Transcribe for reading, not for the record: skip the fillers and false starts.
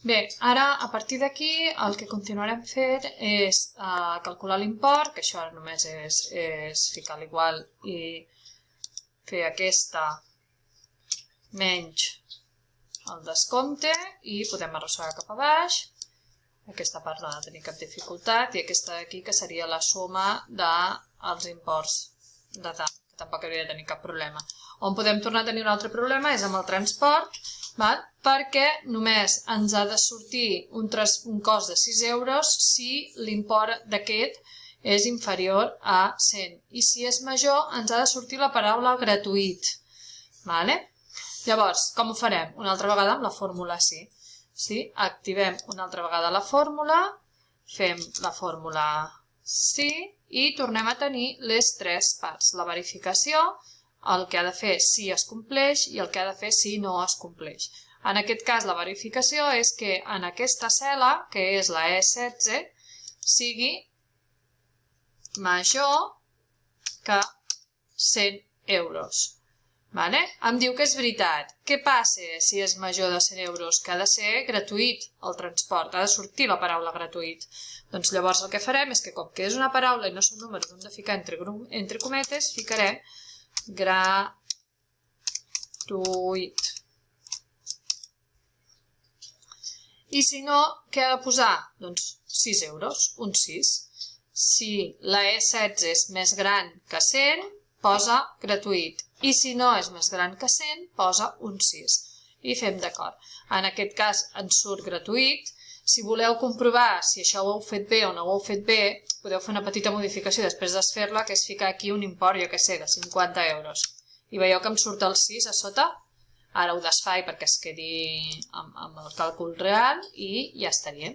Bé, ara a partir d'aquí el que continuarem fent és calcular l'import, que això només és ficar l'igual i fer aquesta menys el descompte i podem arrossegar cap a baix. Aquesta part no ha de tenir cap dificultat i aquesta d'aquí que seria la suma dels imports de tant, que tampoc hauria de tenir cap problema. On podem tornar a tenir un altre problema és amb el transport, perquè només ens ha de sortir un cost de 6 euros si l'import d'aquest és inferior a 100 i si és major ens ha de sortir la paraula gratuït. Llavors, com ho farem? Una altra vegada amb la fórmula sí. Activem una altra vegada la fórmula, fem la fórmula sí i tornem a tenir les tres parts. La verificació, el que ha de fer si es compleix i el que ha de fer si no es compleix. En aquest cas la verificació és que en aquesta cel·la, que és la E16, sigui major que 100 euros. Em diu que és veritat. Què passa si és major de 100 euros? Que ha de ser gratuït el transport, ha de sortir la paraula gratuït. Doncs llavors el que farem és que com que és una paraula i no són números, hem de ficar entre cometes, ficarem gratuït. I si no, què ha de posar? Doncs 6 euros, un 6. Si la E16 és més gran que 100, posa gratuït. I si no és més gran que 100, posa un 6. I fem d'acord. En aquest cas ens surt gratuït. Si voleu comprovar si això ho heu fet bé o no ho heu fet bé, podeu fer una petita modificació després de fer-la, que és ficar aquí un import, jo què sé, de 50 euros. I veieu que em surt el 6 a sota? Ara ho desfaig perquè es quedi amb el càlcul real i ja estaria.